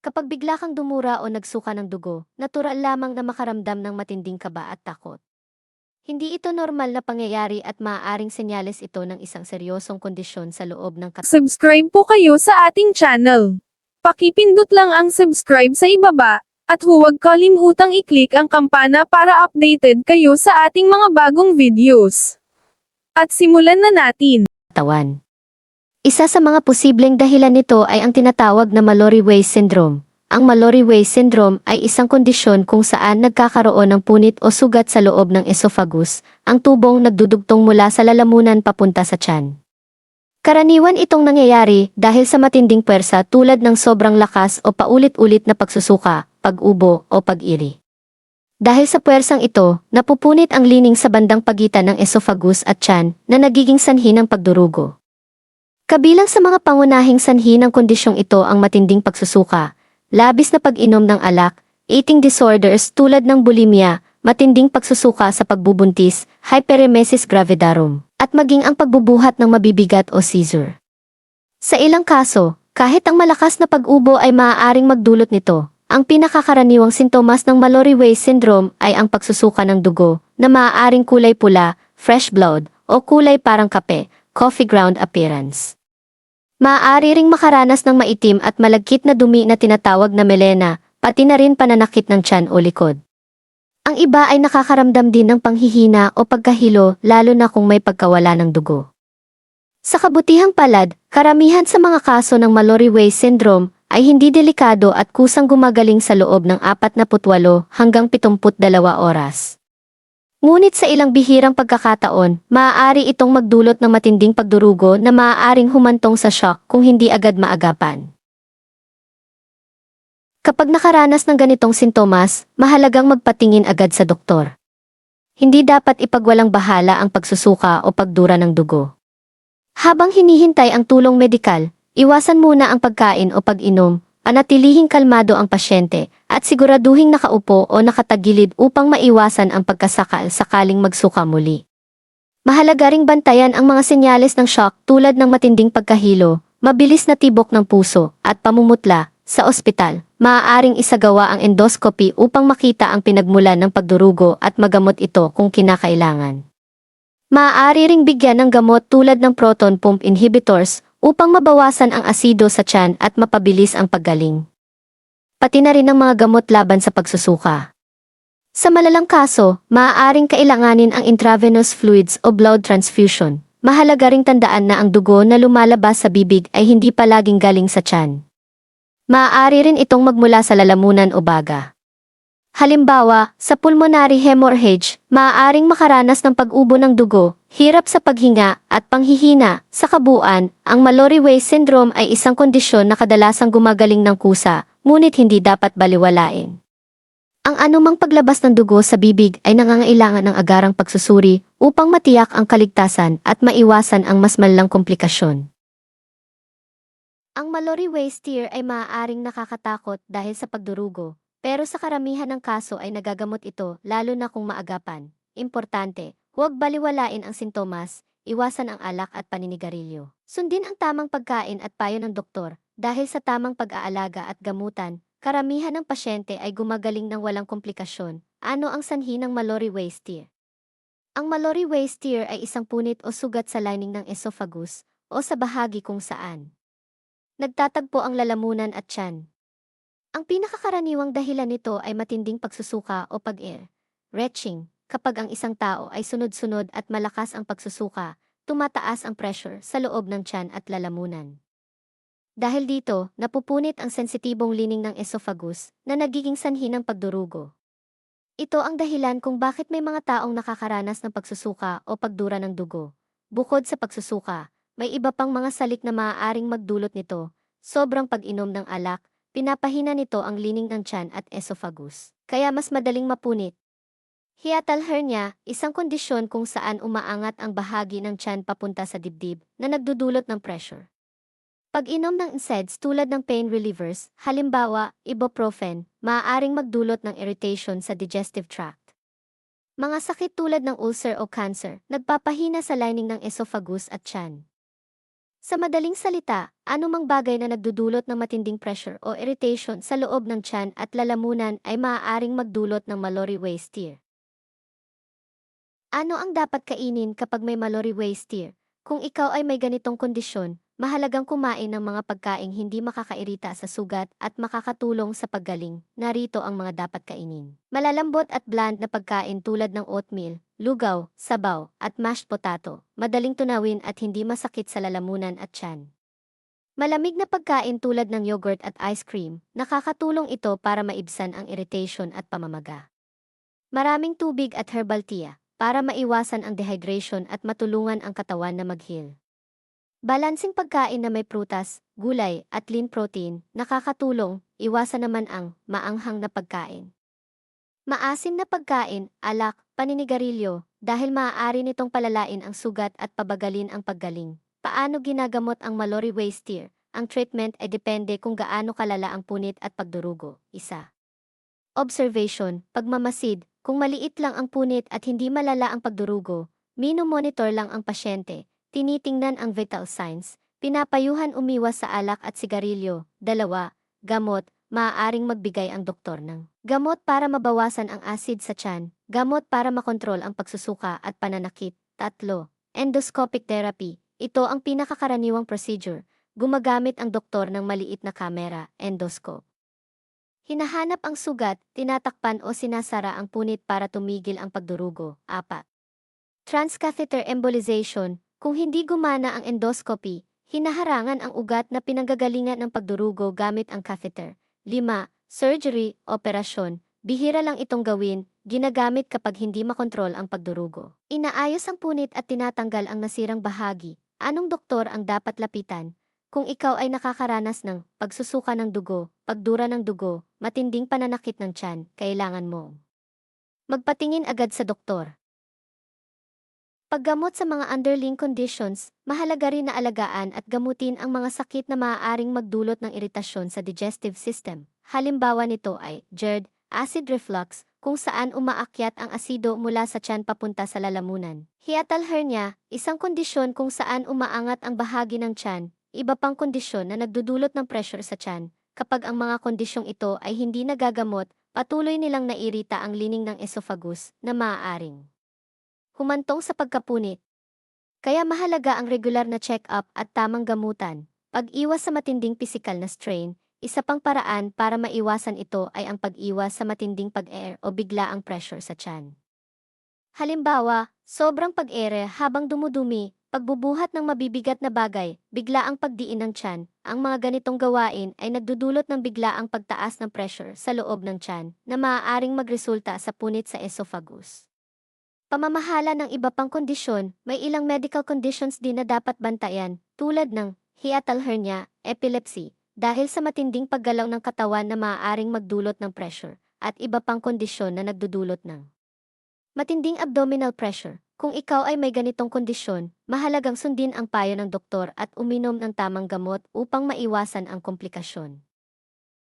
Kapag bigla kang dumura o nagsuka ng dugo, natural lamang na makaramdam ng matinding kaba at takot. Hindi ito normal na pangyayari at maaaring senyales ito ng isang seryosong kondisyon sa loob ng katawan. Subscribe po kayo sa ating channel. Pakipindot lang ang subscribe sa ibaba, at huwag kalimutang i-click ang kampana para updated kayo sa ating mga bagong videos. At simulan na natin. Isa sa mga posibleng dahilan nito ay ang tinatawag na Mallory-Weiss syndrome. Ang Mallory-Weiss syndrome ay isang kondisyon kung saan nagkakaroon ng punit o sugat sa loob ng esophagus, ang tubong nagdudugtong mula sa lalamunan papunta sa tiyan. Karaniwan itong nangyayari dahil sa matinding puwersa tulad ng sobrang lakas o paulit-ulit na pagsusuka, pag-ubo o pag-iri. Dahil sa puwersang ito, napupunit ang lining sa bandang pagitan ng esophagus at tiyan na nagiging sanhi ng pagdurugo. Kabilang sa mga pangunahing sanhi ng kondisyong ito ang matinding pagsusuka, labis na pag-inom ng alak, eating disorders tulad ng bulimia, matinding pagsusuka sa pagbubuntis, hyperemesis gravidarum, at maging ang pagbubuhat ng mabibigat o seizure. Sa ilang kaso, kahit ang malakas na pag-ubo ay maaaring magdulot nito. Ang pinakakaraniwang sintomas ng Mallory-Weiss syndrome ay ang pagsusuka ng dugo na maaaring kulay pula, fresh blood, o kulay parang kape, coffee ground appearance. Maaari ring makaranas ng maitim at malagkit na dumi na tinatawag na melena, pati na rin pananakit ng tiyan o likod. Ang iba ay nakakaramdam din ng panghihina o pagkahilo lalo na kung may pagkawala ng dugo. Sa kabutihang palad, karamihan sa mga kaso ng Mallory-Weiss syndrome ay hindi delikado at kusang gumagaling sa loob ng 48 hanggang 72 oras. Ngunit sa ilang bihirang pagkakataon, maaari itong magdulot ng matinding pagdurugo na maaaring humantong sa shock kung hindi agad maagapan. Kapag nakaranas ng ganitong sintomas, mahalagang magpatingin agad sa doktor. Hindi dapat ipagwalang bahala ang pagsusuka o pagdura ng dugo. Habang hinihintay ang tulong medikal, iwasan muna ang pagkain o pag-inom, panatilihing kalmado ang pasyente, at siguraduhing nakaupo o nakatagilid upang maiwasan ang pagkasakal sakaling magsuka muli. Mahalaga ring bantayan ang mga senyales ng shock tulad ng matinding pagkahilo, mabilis na tibok ng puso, at pamumutla. Sa ospital, maaaring isagawa ang endoscopy upang makita ang pinagmulan ng pagdurugo at magamot ito kung kinakailangan. Maaari ring bigyan ng gamot tulad ng proton pump inhibitors upang mabawasan ang asido sa tiyan at mapabilis ang paggaling. Pati na rin ang mga gamot laban sa pagsusuka. Sa malalang kaso, maaaring kailanganin ang intravenous fluids o blood transfusion. Mahalaga ring tandaan na ang dugo na lumalabas sa bibig ay hindi palaging galing sa tiyan. Maaari rin itong magmula sa lalamunan o baga. Halimbawa, sa pulmonary hemorrhage, maaaring makaranas ng pag-ubo ng dugo, hirap sa paghinga, at panghihina. Sa kabuuan, ang Mallory-Weiss syndrome ay isang kondisyon na kadalasang gumagaling ng kusa, ngunit hindi dapat baliwalain. Ang anumang paglabas ng dugo sa bibig ay nangangailangan ng agarang pagsusuri upang matiyak ang kaligtasan at maiwasan ang mas malalang komplikasyon. Ang Mallory-Weiss tear ay maaaring nakakatakot dahil sa pagdurugo. Pero sa karamihan ng kaso ay nagagamot ito lalo na kung maagapan. Importante, huwag baliwalain ang sintomas, iwasan ang alak at paninigarilyo. Sundin ang tamang pagkain at payo ng doktor. Dahil sa tamang pag-aalaga at gamutan, karamihan ng pasyente ay gumagaling ng walang komplikasyon. Ano ang sanhi ng Mallory-Weiss tear? Ang Mallory-Weiss tear ay isang punit o sugat sa lining ng esophagus o sa bahagi kung saan nagtatagpo ang lalamunan at tiyan. Ang pinakakaraniwang dahilan nito ay matinding pagsusuka o pag-ir. Retching, kapag ang isang tao ay sunod-sunod at malakas ang pagsusuka, tumataas ang pressure sa loob ng tiyan at lalamunan. Dahil dito, napupunit ang sensitibong lining ng esophagus na nagiging sanhi ng pagdurugo. Ito ang dahilan kung bakit may mga taong nakakaranas ng pagsusuka o pagdura ng dugo. Bukod sa pagsusuka, may iba pang mga salik na maaaring magdulot nito. Sobrang pag-inom ng alak, pinapahina nito ang lining ng tiyan at esophagus, kaya mas madaling mapunit. Hiatal hernia, isang kondisyon kung saan umaangat ang bahagi ng tiyan papunta sa dibdib na nagdudulot ng pressure. Pag-inom ng NSAIDs tulad ng pain relievers, halimbawa, ibuprofen, maaaring magdulot ng irritation sa digestive tract. Mga sakit tulad ng ulcer o cancer, nagpapahina sa lining ng esophagus at tiyan. Sa madaling salita, anumang bagay na nagdudulot ng matinding pressure o irritation sa loob ng tiyan at lalamunan ay maaaring magdulot ng Mallory Weiss-Steer. Ano ang dapat kainin kapag may Mallory Weiss-Steer? Kung ikaw ay may ganitong kondisyon, mahalagang kumain ng mga pagkaing hindi makakairita sa sugat at makakatulong sa paggaling. Narito ang mga dapat kainin. Malalambot at bland na pagkain tulad ng oatmeal, lugaw, sabaw, at mashed potato, madaling tunawin at hindi masakit sa lalamunan at tiyan. Malamig na pagkain tulad ng yogurt at ice cream, nakakatulong ito para maibsan ang irritation at pamamaga. Maraming tubig at herbal tea, para maiwasan ang dehydration at matulungan ang katawan na mag-heal. Balansing pagkain na may prutas, gulay, at lean protein, nakakatulong, iwasan naman ang maanghang na pagkain. Maasim na pagkain, alak, paninigarilyo, dahil maaari nitong palalain ang sugat at pabagalin ang paggaling. Paano ginagamot ang Mallory Weiss-Steer? Ang treatment ay depende kung gaano kalala ang punit at pagdurugo. 1. Observation, pagmamasid, kung maliit lang ang punit at hindi malala ang pagdurugo, mino-monitor lang ang pasyente, tinitingnan ang vital signs, pinapayuhan umiwas sa alak at sigarilyo. 2. Gamot, maaaring magbigay ang doktor ng gamot para mabawasan ang acid sa tiyan, gamot para makontrol ang pagsusuka at pananakit. 3. Endoscopic therapy, ito ang pinakakaraniwang procedure, gumagamit ang doktor ng maliit na kamera, endoscope. Hinahanap ang sugat, tinatakpan o sinasara ang punit para tumigil ang pagdurugo. 4. Transcatheter embolization, kung hindi gumana ang endoscopy, hinaharangan ang ugat na pinanggagalingan ng pagdurugo gamit ang catheter. 5. Surgery, operasyon, bihira lang itong gawin, ginagamit kapag hindi makontrol ang pagdurugo. Inaayos ang punit at tinatanggal ang nasirang bahagi. Anong doktor ang dapat lapitan? Kung ikaw ay nakakaranas ng pagsusuka ng dugo, pagdura ng dugo, matinding pananakit ng tiyan, kailangan mo magpatingin agad sa doktor. Paggamot sa mga underlying conditions, mahalaga rin na alagaan at gamutin ang mga sakit na maaaring magdulot ng iritasyon sa digestive system. Halimbawa nito ay GERD, acid reflux, kung saan umaakyat ang asido mula sa tiyan papunta sa lalamunan. Hiatal hernia, isang kondisyon kung saan umaangat ang bahagi ng tiyan. Iba pang kondisyon na nagdudulot ng pressure sa tiyan. Kapag ang mga kondisyong ito ay hindi nagagamot, patuloy nilang nairita ang lining ng esophagus na maaaring humantong sa pagkapunit. Kaya mahalaga ang regular na check-up at tamang gamutan. Pag-iwas sa matinding pisikal na strain, isa pang paraan para maiwasan ito ay ang pag-iwas sa matinding pag-air o biglaang pressure sa tiyan. Halimbawa, sobrang pag-ere habang dumudumi, pagbubuhat ng mabibigat na bagay, biglaang pagdiin ng tiyan, ang mga ganitong gawain ay nagdudulot ng biglaang pagtaas ng pressure sa loob ng tiyan na maaaring magresulta sa punit sa esophagus. Pamamahala ng iba pang kondisyon, may ilang medical conditions din na dapat bantayan, tulad ng hiatal hernia, epilepsy, dahil sa matinding paggalaw ng katawan na maaaring magdulot ng pressure, at iba pang kondisyon na nagdudulot ng matinding abdominal pressure. Kung ikaw ay may ganitong kondisyon, mahalagang sundin ang payo ng doktor at uminom ng tamang gamot upang maiwasan ang komplikasyon.